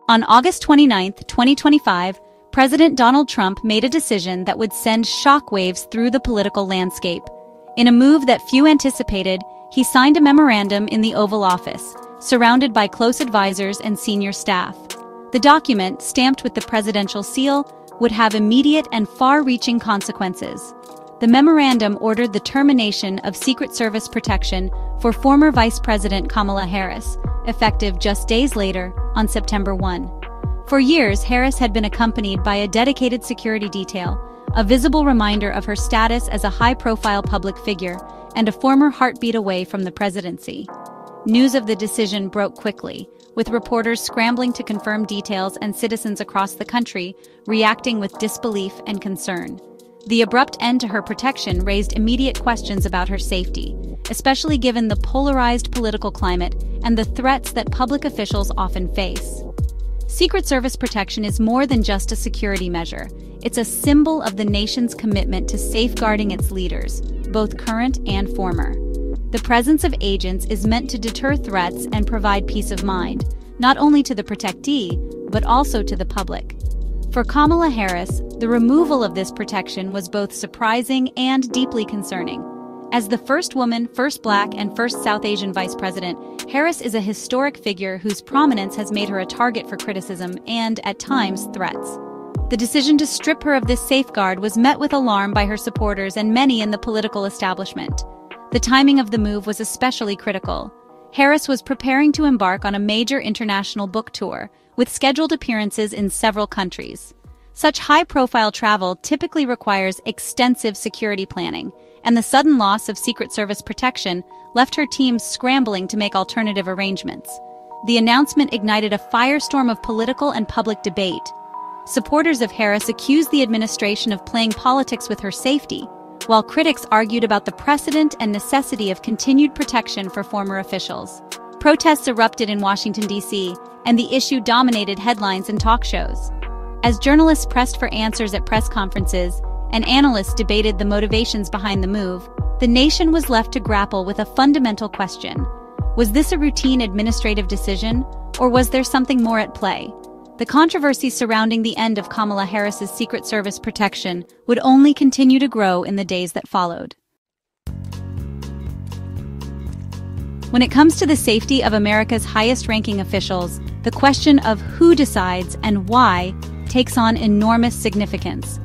On August 29, 2025, President Donald Trump made a decision that would send shockwaves through the political landscape. In a move that few anticipated, he signed a memorandum in the Oval Office, surrounded by close advisors and senior staff. The document, stamped with the presidential seal, would have immediate and far-reaching consequences. The memorandum ordered the termination of Secret Service protection for former Vice President Kamala Harris, effective just days later, on September 1. For years, Harris had been accompanied by a dedicated security detail, a visible reminder of her status as a high-profile public figure and a former heartbeat away from the presidency. News of the decision broke quickly, with reporters scrambling to confirm details and citizens across the country reacting with disbelief and concern. The abrupt end to her protection raised immediate questions about her safety, especially given the polarized political climate and the threats that public officials often face. Secret Service protection is more than just a security measure. It's a symbol of the nation's commitment to safeguarding its leaders, both current and former. The presence of agents is meant to deter threats and provide peace of mind, not only to the protectee, but also to the public. For Kamala Harris, the removal of this protection was both surprising and deeply concerning. As the first woman, first Black, and first South Asian vice president, Harris is a historic figure whose prominence has made her a target for criticism and, at times, threats. The decision to strip her of this safeguard was met with alarm by her supporters and many in the political establishment. The timing of the move was especially critical. Harris was preparing to embark on a major international book tour, with scheduled appearances in several countries. Such high-profile travel typically requires extensive security planning, and the sudden loss of Secret Service protection left her team scrambling to make alternative arrangements. The announcement ignited a firestorm of political and public debate. Supporters of Harris accused the administration of playing politics with her safety, while critics argued about the precedent and necessity of continued protection for former officials. Protests erupted in Washington, D.C., and the issue dominated headlines and talk shows. As journalists pressed for answers at press conferences and analysts debated the motivations behind the move, the nation was left to grapple with a fundamental question. Was this a routine administrative decision, or was there something more at play? The controversy surrounding the end of Kamala Harris's Secret Service protection would only continue to grow in the days that followed. When it comes to the safety of America's highest-ranking officials, the question of who decides and why takes on enormous significance.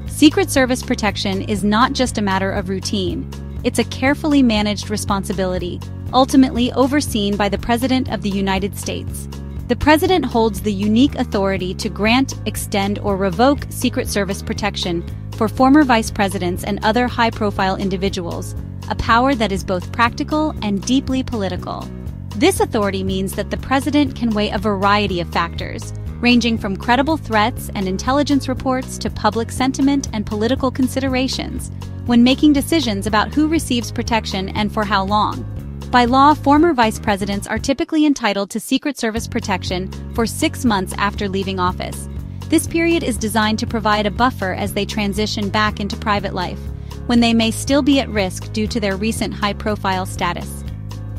Secret Service protection is not just a matter of routine. It's a carefully managed responsibility, ultimately overseen by the President of the United States. The President holds the unique authority to grant, extend, or revoke Secret Service protection for former vice presidents and other high-profile individuals, a power that is both practical and deeply political. This authority means that the President can weigh a variety of factors, ranging from credible threats and intelligence reports to public sentiment and political considerations, when making decisions about who receives protection and for how long. By law, former vice presidents are typically entitled to Secret Service protection for 6 months after leaving office. This period is designed to provide a buffer as they transition back into private life, when they may still be at risk due to their recent high-profile status.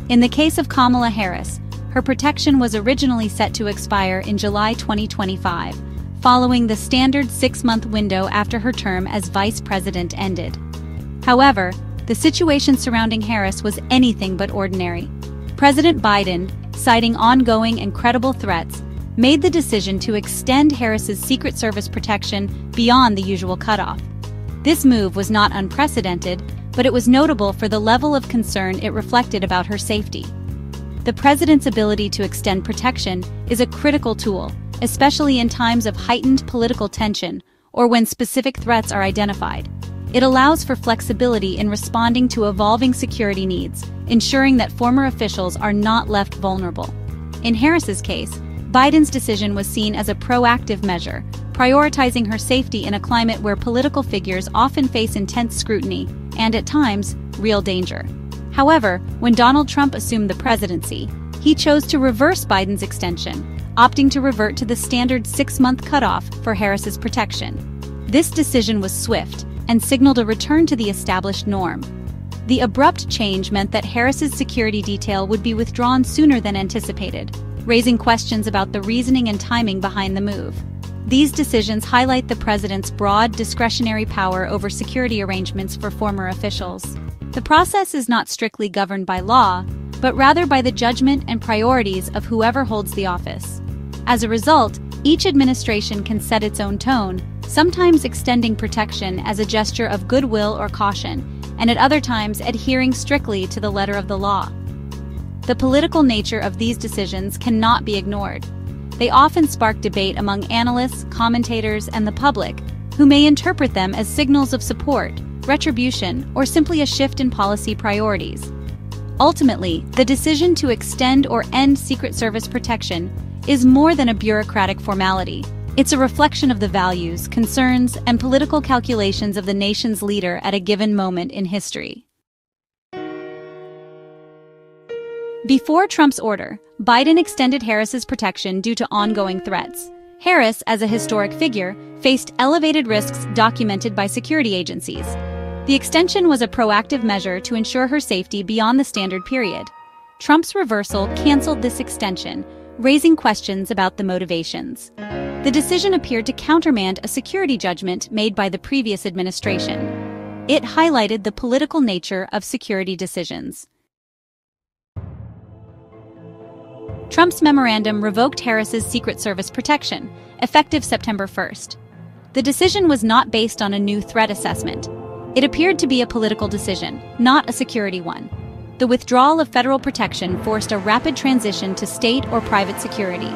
In the case of Kamala Harris, her protection was originally set to expire in July 2025, following the standard 6-month window after her term as vice president ended. However, the situation surrounding Harris was anything but ordinary. President Biden, citing ongoing and credible threats, made the decision to extend Harris's Secret Service protection beyond the usual cutoff. This move was not unprecedented, but it was notable for the level of concern it reflected about her safety. The president's ability to extend protection is a critical tool, especially in times of heightened political tension or when specific threats are identified. It allows for flexibility in responding to evolving security needs, ensuring that former officials are not left vulnerable. In Harris's case, Biden's decision was seen as a proactive measure, prioritizing her safety in a climate where political figures often face intense scrutiny and, at times, real danger. However, when Donald Trump assumed the presidency, he chose to reverse Biden's extension, opting to revert to the standard 6-month cutoff for Harris's protection. This decision was swift and signaled a return to the established norm. The abrupt change meant that Harris's security detail would be withdrawn sooner than anticipated. raising questions about the reasoning and timing behind the move. These decisions highlight the president's broad discretionary power over security arrangements for former officials. The process is not strictly governed by law, but rather by the judgment and priorities of whoever holds the office. As a result, each administration can set its own tone, sometimes extending protection as a gesture of goodwill or caution, and at other times adhering strictly to the letter of the law. The political nature of these decisions cannot be ignored. They often spark debate among analysts, commentators, and the public, who may interpret them as signals of support, retribution, or simply a shift in policy priorities. Ultimately, the decision to extend or end Secret Service protection is more than a bureaucratic formality. It's a reflection of the values, concerns, and political calculations of the nation's leader at a given moment in history. Before Trump's order, Biden extended Harris's protection due to ongoing threats. Harris, as a historic figure, faced elevated risks documented by security agencies. The extension was a proactive measure to ensure her safety beyond the standard period. Trump's reversal canceled this extension, raising questions about the motivations. The decision appeared to countermand a security judgment made by the previous administration. It highlighted the political nature of security decisions. Trump's memorandum revoked Harris's Secret Service protection, effective September 1st. The decision was not based on a new threat assessment. It appeared to be a political decision, not a security one. The withdrawal of federal protection forced a rapid transition to state or private security.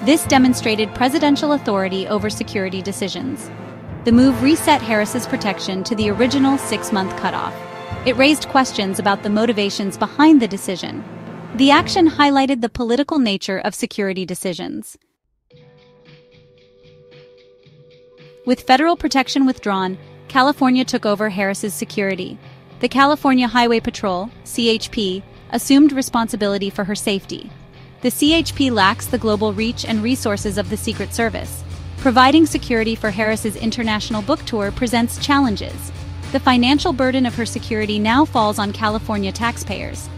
This demonstrated presidential authority over security decisions. The move reset Harris's protection to the original 6-month cutoff. It raised questions about the motivations behind the decision. The action highlighted the political nature of security decisions. With federal protection withdrawn, California took over Harris's security. The California Highway Patrol, CHP, assumed responsibility for her safety. The CHP lacks the global reach and resources of the Secret Service. Providing security for Harris's international book tour presents challenges. The financial burden of her security now falls on California taxpayers.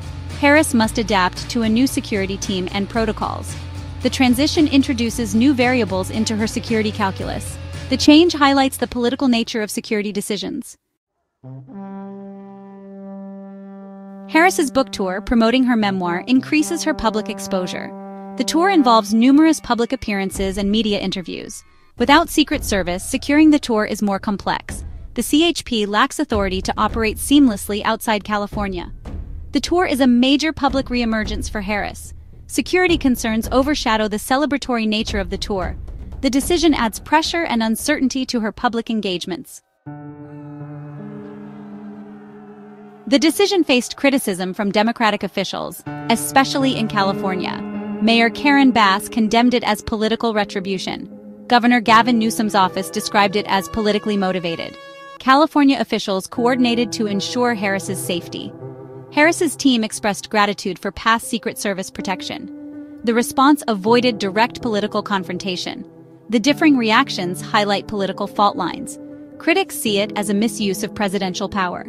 Harris must adapt to a new security team and protocols. The transition introduces new variables into her security calculus. The change highlights the political nature of security decisions. Harris's book tour, promoting her memoir, increases her public exposure. The tour involves numerous public appearances and media interviews. Without Secret Service, securing the tour is more complex. The CHP lacks authority to operate seamlessly outside California. The tour is a major public reemergence for Harris. Security concerns overshadow the celebratory nature of the tour. The decision adds pressure and uncertainty to her public engagements. The decision faced criticism from Democratic officials, especially in California. Mayor Karen Bass condemned it as political retribution. Governor Gavin Newsom's office described it as politically motivated. California officials coordinated to ensure Harris's safety. Harris's team expressed gratitude for past Secret Service protection. The response avoided direct political confrontation. The differing reactions highlight political fault lines. Critics see it as a misuse of presidential power.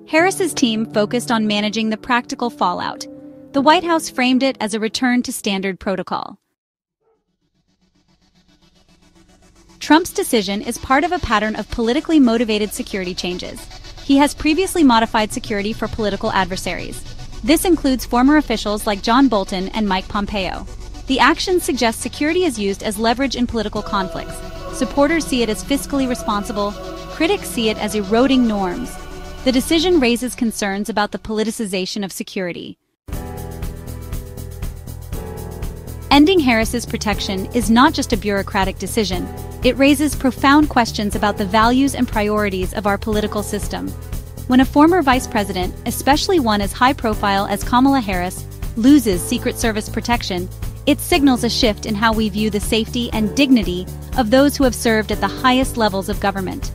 Harris's team focused on managing the practical fallout. The White House framed it as a return to standard protocol. Trump's decision is part of a pattern of politically motivated security changes. He has previously modified security for political adversaries. This includes former officials like John Bolton and Mike Pompeo. The action suggests security is used as leverage in political conflicts. Supporters see it as fiscally responsible. Critics see it as eroding norms. The decision raises concerns about the politicization of security. Ending Harris's protection is not just a bureaucratic decision. It raises profound questions about the values and priorities of our political system. When a former vice president, especially one as high-profile as Kamala Harris, loses Secret Service protection, it signals a shift in how we view the safety and dignity of those who have served at the highest levels of government.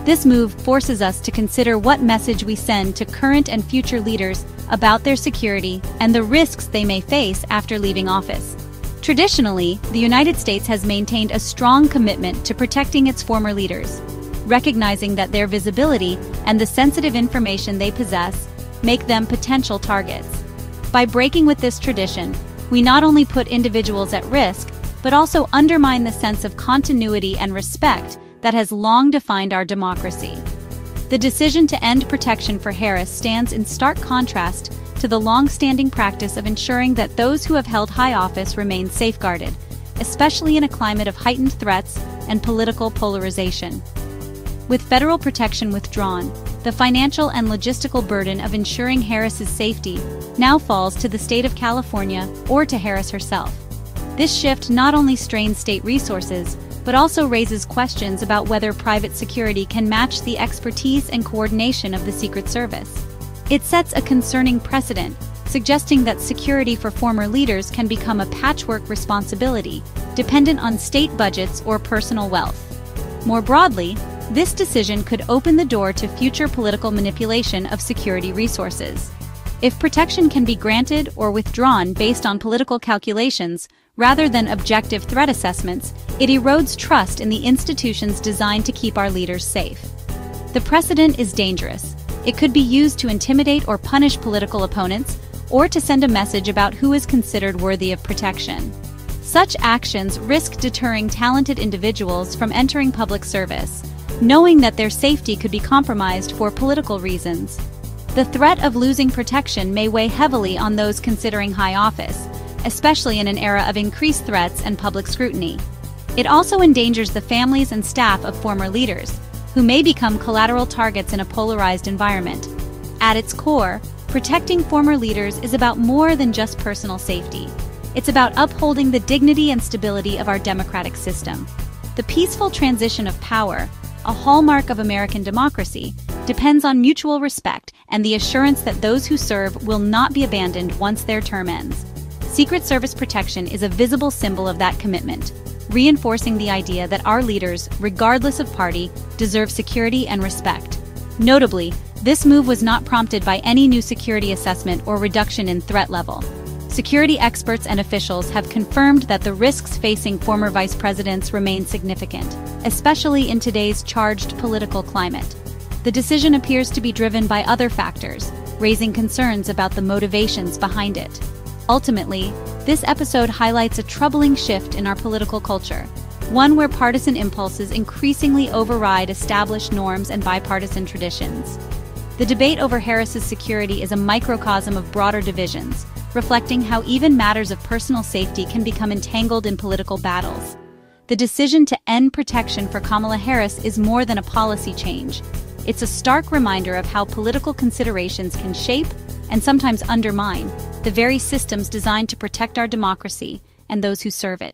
This move forces us to consider what message we send to current and future leaders about their security and the risks they may face after leaving office. Traditionally, the United States has maintained a strong commitment to protecting its former leaders, recognizing that their visibility and the sensitive information they possess make them potential targets. By breaking with this tradition, we not only put individuals at risk, but also undermine the sense of continuity and respect that has long defined our democracy. The decision to end protection for Harris stands in stark contrast to the long-standing practice of ensuring that those who have held high office remain safeguarded, especially in a climate of heightened threats and political polarization. With federal protection withdrawn, the financial and logistical burden of ensuring Harris's safety now falls to the state of California or to Harris herself. This shift not only strains state resources, but also raises questions about whether private security can match the expertise and coordination of the Secret Service. It sets a concerning precedent, suggesting that security for former leaders can become a patchwork responsibility, dependent on state budgets or personal wealth. More broadly, this decision could open the door to future political manipulation of security resources. If protection can be granted or withdrawn based on political calculations, rather than objective threat assessments, it erodes trust in the institutions designed to keep our leaders safe. The precedent is dangerous. It could be used to intimidate or punish political opponents, or to send a message about who is considered worthy of protection. Such actions risk deterring talented individuals from entering public service, knowing that their safety could be compromised for political reasons. The threat of losing protection may weigh heavily on those considering high office, especially in an era of increased threats and public scrutiny. It also endangers the families and staff of former leaders, who may become collateral targets in a polarized environment. At its core, protecting former leaders is about more than just personal safety. It's about upholding the dignity and stability of our democratic system. The peaceful transition of power, a hallmark of American democracy, depends on mutual respect and the assurance that those who serve will not be abandoned once their term ends. Secret Service protection is a visible symbol of that commitment, reinforcing the idea that our leaders, regardless of party, deserve security and respect. Notably, this move was not prompted by any new security assessment or reduction in threat level. Security experts and officials have confirmed that the risks facing former vice presidents remain significant, especially in today's charged political climate. The decision appears to be driven by other factors, raising concerns about the motivations behind it. Ultimately, this episode highlights a troubling shift in our political culture, one where partisan impulses increasingly override established norms and bipartisan traditions. The debate over Harris's security is a microcosm of broader divisions, reflecting how even matters of personal safety can become entangled in political battles. The decision to end protection for Kamala Harris is more than a policy change. It's a stark reminder of how political considerations can shape, and sometimes undermine, the very systems designed to protect our democracy and those who serve it.